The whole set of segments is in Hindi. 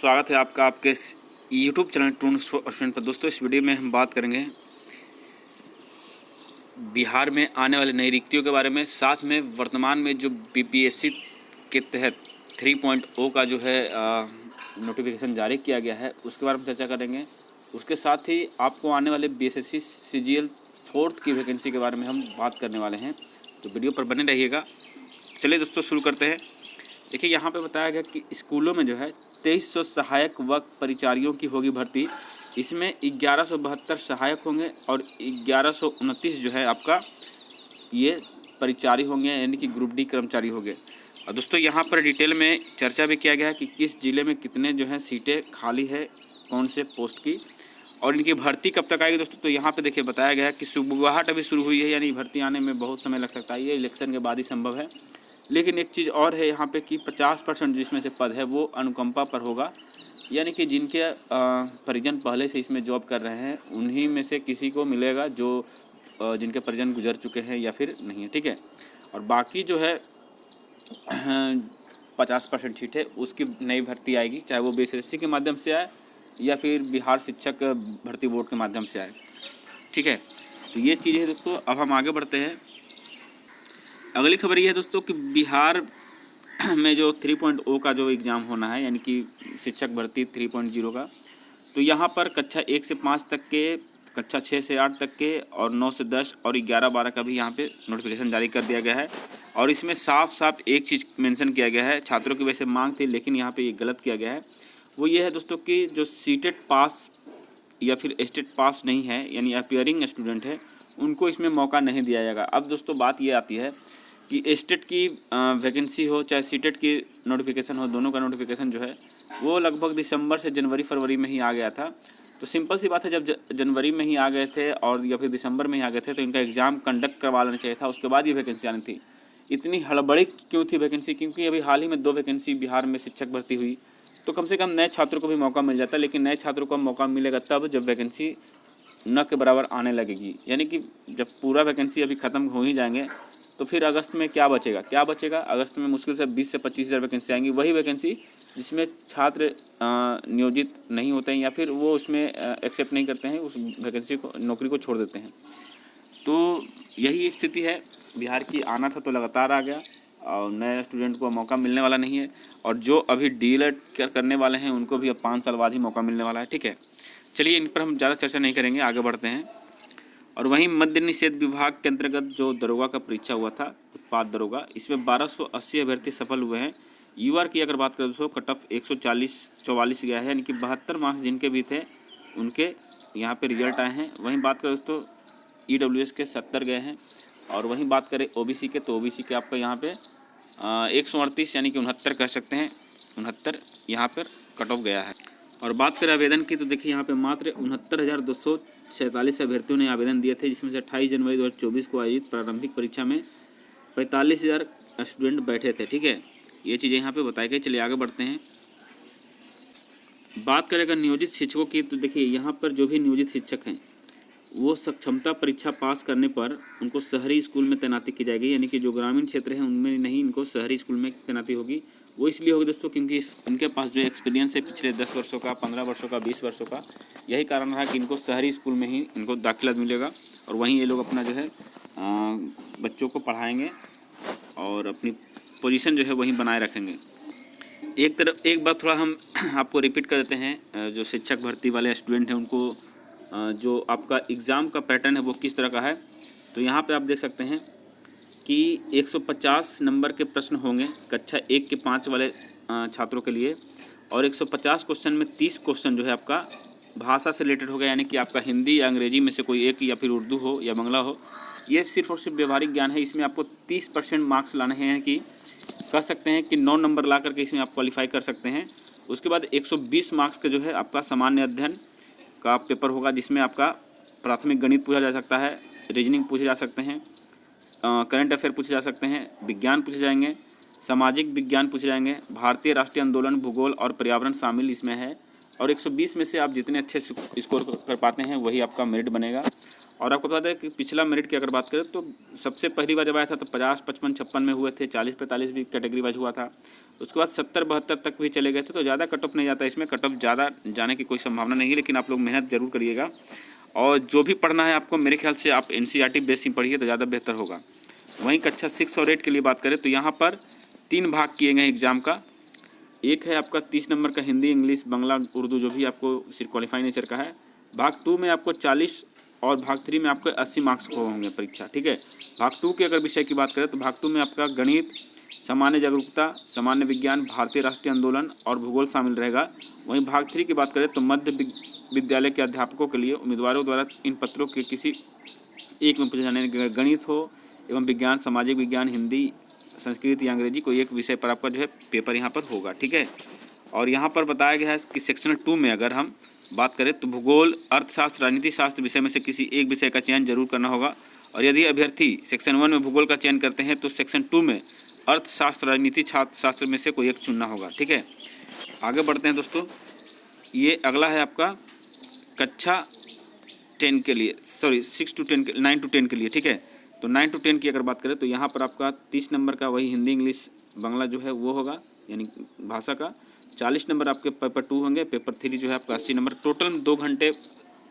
स्वागत है आपका आपके यूट्यूब चैनल टून स्टूडेंट पर। दोस्तों, इस वीडियो में हम बात करेंगे बिहार में आने वाली नई रिक्तियों के बारे में, साथ में वर्तमान में जो बीपीएससी के तहत 3.0 का जो है नोटिफिकेशन जारी किया गया है उसके बारे में चर्चा करेंगे। उसके साथ ही आपको आने वाले बीएसएससी सीजीएल 4th की वैकेंसी के बारे में हम बात करने वाले हैं, तो वीडियो पर बने रहिएगा। चलिए दोस्तों, शुरू करते हैं। देखिए, यहाँ पे बताया गया कि स्कूलों में जो है 2300 सहायक व परिचारियों की होगी भर्ती। इसमें 1172 सहायक होंगे और 1129 जो है आपका ये परिचारी होंगे, यानी कि ग्रुप डी कर्मचारी होंगे। और दोस्तों, यहाँ पर डिटेल में चर्चा भी किया गया है कि किस ज़िले में कितने जो है सीटें खाली है, कौन से पोस्ट की, और इनकी भर्ती कब तक आएगी। दोस्तों, तो यहाँ पे देखिए बताया गया है कि सुबुगाहट अभी शुरू हुई है, यानी भर्ती आने में बहुत समय लग सकता है, ये इलेक्शन के बाद ही संभव है। लेकिन एक चीज़ और है यहाँ पे कि 50% जिसमें से पद है वो अनुकंपा पर होगा, यानी कि जिनके परिजन पहले से इसमें जॉब कर रहे हैं उन्हीं में से किसी को मिलेगा जो जिनके परिजन गुजर चुके हैं या फिर नहीं है, ठीक है। और बाकी जो है 50% सीट है उसकी नई भर्ती आएगी, चाहे वो बीएसएससी के माध्यम से आए या फिर बिहार शिक्षक भर्ती बोर्ड के माध्यम से आए, ठीक है। तो ये चीज़ है दोस्तों। अब हम आगे बढ़ते हैं। अगली खबर ये है दोस्तों कि बिहार में जो 3.0 का जो एग्ज़ाम होना है, यानी कि शिक्षक भर्ती 3.0 का, तो यहाँ पर कक्षा 1 से 5 तक के, कक्षा 6 से 8 तक के, और 9 से 10 और 11-12 का भी यहाँ पे नोटिफिकेशन जारी कर दिया गया है। और इसमें साफ साफ एक चीज़ मेंशन किया गया है, छात्रों की वैसे मांग थी लेकिन यहाँ पे ये गलत किया गया है। वो ये है दोस्तों कि जो सीटेट पास या फिर स्टेट पास नहीं है, यानी अपीयरिंग स्टूडेंट है, उनको इसमें मौका नहीं दिया जाएगा। अब दोस्तों बात ये आती है कि स्टेट की वैकेंसी हो चाहे सीटेट की नोटिफिकेशन हो, दोनों का नोटिफिकेशन जो है वो लगभग दिसंबर से जनवरी-फरवरी में ही आ गया था। तो सिंपल सी बात है, जब जनवरी में ही आ गए थे और या फिर दिसंबर में ही आ गए थे तो इनका एग्ज़ाम कंडक्ट करवा लेना चाहिए था, उसके बाद ये वैकेंसी आनी थी। इतनी हड़बड़ी क्यों थी वैकेंसी? क्योंकि अभी हाल ही में 2 वैकेंसी बिहार में शिक्षक भर्ती हुई, तो कम से कम नए छात्रों को भी मौका मिल जाता। लेकिन नए छात्रों को मौका मिलेगा तब जब वैकेंसी न के बराबर आने लगेगी, यानी कि जब पूरा वैकेंसी अभी ख़त्म हो ही जाएंगे तो फिर अगस्त में क्या बचेगा? अगस्त में मुश्किल से 20 से 25 हज़ार वैकेंसी आएंगी, वही वैकेंसी जिसमें छात्र नियोजित नहीं होते हैं या फिर वो उसमें एक्सेप्ट नहीं करते हैं, उस वैकेंसी को, नौकरी को छोड़ देते हैं। तो यही स्थिति है बिहार की। आना था तो लगातार आ गया और नए स्टूडेंट को मौका मिलने वाला नहीं है, और जो अभी डीएलएड करने वाले हैं उनको भी अब 5 साल बाद ही मौका मिलने वाला है, ठीक है। चलिए, इन पर हम ज़्यादा चर्चा नहीं करेंगे, आगे बढ़ते हैं। और वहीं मद्य निषेध विभाग के अंतर्गत जो दरोगा का परीक्षा हुआ था, उत्पाद दरोगा, इसमें 1280 अभ्यर्थी सफल हुए हैं। यूआर की अगर बात करें दोस्तों, कट ऑफ 144 गया है, यानी कि 72 मार्क्स जिनके भी थे उनके यहाँ पे रिजल्ट आए हैं। वहीं बात करें दोस्तों ईडब्ल्यूएस के 70 गए हैं, और वहीं बात करें ओबीसी के, तो ओबीसी के आपका यहाँ पे 138 यानी कि 69 कह सकते हैं, 69 यहाँ पर कट ऑफ गया है। और बात करें आवेदन की, तो देखिए यहाँ पे मात्र 69,247 अभ्यर्थियों ने आवेदन दिए थे, जिसमें से 28 जनवरी 2024 को आयोजित प्रारंभिक परीक्षा में 45,000 स्टूडेंट बैठे थे, ठीक है। ये चीज़ें यहाँ पे बताई गई। चलिए आगे बढ़ते हैं। बात करें अगर नियोजित शिक्षकों की, तो देखिए यहाँ पर जो भी नियोजित शिक्षक हैं वो सक्षमता परीक्षा पास करने पर उनको शहरी स्कूल में तैनाती की जाएगी, यानी कि जो ग्रामीण क्षेत्र हैं उनमें नहीं, इनको शहरी स्कूल में तैनाती होगी। वो इसलिए होगी दोस्तों क्योंकि इनके पास जो एक्सपीरियंस है पिछले 10 वर्षों का, 15 वर्षों का, 20 वर्षों का, यही कारण रहा कि इनको शहरी स्कूल में ही इनको दाखिला मिलेगा, और वहीं ये लोग अपना जो है बच्चों को पढ़ाएंगे और अपनी पोजीशन जो है वहीं बनाए रखेंगे। एक बात थोड़ा हम आपको रिपीट कर देते हैं, जो शिक्षक भर्ती वाले स्टूडेंट हैं उनको जो आपका एग्ज़ाम का पैटर्न है वो किस तरह का है। तो यहाँ पे आप देख सकते हैं कि 150 नंबर के प्रश्न होंगे कक्षा 1 के 5 वाले छात्रों के लिए, और 150 क्वेश्चन में 30 क्वेश्चन जो है आपका भाषा से रिलेटेड होगा, यानी कि आपका हिंदी या अंग्रेजी में से कोई एक, या फिर उर्दू हो या बांग्ला हो। ये सिर्फ और सिर्फ व्यवहारिक ज्ञान है। इसमें आपको 30% मार्क्स लाने हैं, कि कह सकते हैं कि 9 नंबर ला करके इसमें आप क्वालिफाई कर सकते हैं। उसके बाद 120 मार्क्स का जो है आपका सामान्य अध्ययन का पेपर होगा, जिसमें आपका प्राथमिक गणित पूछा जा सकता है, रीजनिंग पूछे जा सकते हैं, करंट अफेयर पूछे जा सकते हैं, विज्ञान पूछे जाएंगे, सामाजिक विज्ञान पूछे जाएंगे, भारतीय राष्ट्रीय आंदोलन, भूगोल और पर्यावरण शामिल इसमें है। और 120 में से आप जितने अच्छे स्कोर कर पाते हैं वही आपका मेरिट बनेगा। और आपको पता है कि पिछला मेरिट की अगर बात करें तो सबसे पहली बार जब आया था तो 50, 55, 56 में हुए थे, 40, 45 भी कैटेगरी वाइज हुआ था। उसके बाद 70, 72 तक भी चले गए थे। तो ज़्यादा कट ऑफ नहीं जाता इसमें, कट ऑफ ज़्यादा जाने की कोई संभावना नहीं है, लेकिन आप लोग मेहनत जरूर करिएगा। और जो भी पढ़ना है आपको, मेरे ख्याल से आप NCERT बेस ही पढ़िए तो ज़्यादा बेहतर होगा। वहीं कक्षा 6 और 8 के लिए बात करें तो यहाँ पर 3 भाग किए गए एग्ज़ाम का। एक है आपका 30 नंबर का हिंदी, इंग्लिश, बांग्ला, उर्दू, जो भी आपको सिर्फ क्वालिफाई नेचर का है। भाग 2 में आपको 40 और भाग 3 में आपको 80 मार्क्स को होंगे परीक्षा, ठीक है। भाग 2 के अगर विषय की बात करें तो भाग 2 में आपका गणित, सामान्य जागरूकता, सामान्य विज्ञान, भारतीय राष्ट्रीय आंदोलन और भूगोल शामिल रहेगा। वहीं भाग 3 की बात करें तो मध्य विद्यालय के अध्यापकों के लिए उम्मीदवारों द्वारा इन पत्रों के किसी एक में पूछे जाने गणित हो एवं विज्ञान, सामाजिक विज्ञान, हिंदी, संस्कृत या अंग्रेजी, कोई एक विषय पर आपका जो है पेपर यहाँ पर होगा, ठीक है। और यहाँ पर बताया गया है कि सेक्शन 2 में अगर हम बात करें तो भूगोल, अर्थशास्त्र, राजनीति शास्त्र विषय में से किसी एक विषय का चयन जरूर करना होगा। और यदि अभ्यर्थी सेक्शन 1 में भूगोल का चयन करते हैं तो सेक्शन 2 में अर्थशास्त्र, राजनीति शास्त्र में से कोई एक चुनना होगा, ठीक है। आगे बढ़ते हैं दोस्तों। ये अगला है आपका कक्षा 10 के लिए, सॉरी 6 to 10 9 to 10 के लिए, ठीक है। तो 9 to 10 की अगर बात करें तो यहाँ पर आपका 30 नंबर का वही हिंदी, इंग्लिश, बांग्ला जो है वो होगा, यानी भाषा का। 40 नंबर आपके पेपर 2 होंगे। पेपर 3 जो है आपका 80 नंबर। टोटल 2 घंटे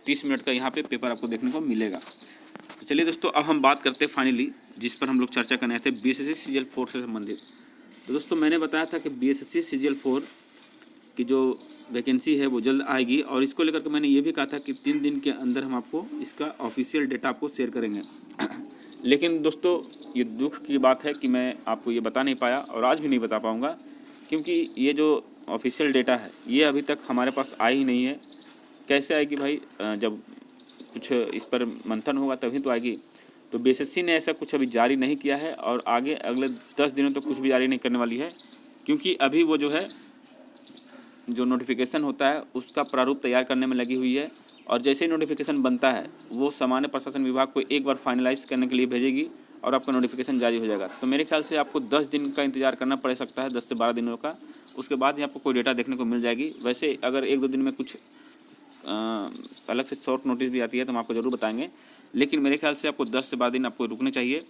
30 मिनट का यहाँ पे पेपर आपको देखने को मिलेगा। तो चलिए दोस्तों, अब हम बात करते हैं फाइनली जिस पर हम लोग चर्चा करने आए थे, BSSC CGL 4 से संबंधित। तो दोस्तों मैंने बताया था कि BSSC CGL 4 की जो वैकेंसी है वो जल्द आएगी, और इसको लेकर के मैंने ये भी कहा था कि 3 दिन के अंदर हम आपको इसका ऑफिशियल डेटा आपको शेयर करेंगे। लेकिन दोस्तों ये दुख की बात है कि मैं आपको ये बता नहीं पाया और आज भी नहीं बता पाऊँगा, क्योंकि ये जो ऑफिशियल डेटा है ये अभी तक हमारे पास आई ही नहीं है। कैसे आएगी भाई? जब कुछ इस पर मंथन होगा तभी तो आएगी। तो BSSC ने ऐसा कुछ अभी जारी नहीं किया है और आगे अगले 10 दिनों तक कुछ भी जारी नहीं करने वाली है, क्योंकि अभी वो जो है जो नोटिफिकेशन होता है उसका प्रारूप तैयार करने में लगी हुई है। और जैसे ही नोटिफिकेशन बनता है वो सामान्य प्रशासन विभाग को एक बार फाइनलाइज करने के लिए भेजेगी और आपका नोटिफिकेशन जारी हो जाएगा। तो मेरे ख्याल से आपको 10 दिन का इंतजार करना पड़ सकता है, 10 से 12 दिनों का। उसके बाद ही आपको कोई डेटा देखने को मिल जाएगी। वैसे अगर 1-2 दिन में कुछ अलग से शॉर्ट नोटिस भी आती है तो हम आपको ज़रूर बताएंगे, लेकिन मेरे ख्याल से आपको 10 से 12 दिन आपको रुकने चाहिए।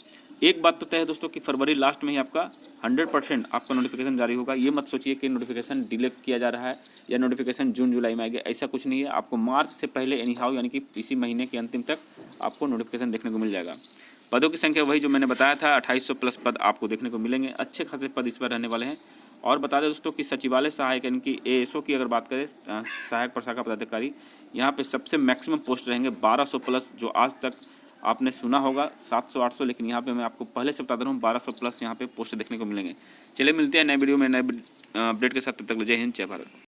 एक बात तो तय है दोस्तों कि फरवरी लास्ट में ही आपका 100% आपका नोटिफिकेशन जारी होगा। ये मत सोचिए कि नोटिफिकेशन डिले किया जा रहा है या नोटिफिकेशन जून जुलाई में आएगा, ऐसा कुछ नहीं है। आपको मार्च से पहले एनी हाउ, यानी कि इसी महीने के अंतिम तक आपको नोटिफिकेशन देखने को मिल जाएगा। पदों की संख्या वही जो मैंने बताया था, 2800 प्लस पद आपको देखने को मिलेंगे। अच्छे खासे पद इस बार रहने वाले हैं। और बता दें दोस्तों कि सचिवालय सहायक यानी कि ASO की अगर बात करें, सहायक प्रशाखा पदाधिकारी, यहाँ पे सबसे मैक्सिमम पोस्ट रहेंगे 1200 प्लस। जो आज तक आपने सुना होगा 700-800, लेकिन यहाँ पे मैं आपको पहले से बता दे रहा हूँ 1200 प्लस यहाँ पे पोस्ट देखने को मिलेंगे। चलिए मिलते हैं नए वीडियो में नए अपडेट के साथ। तब तक जय हिंद, जय भारत।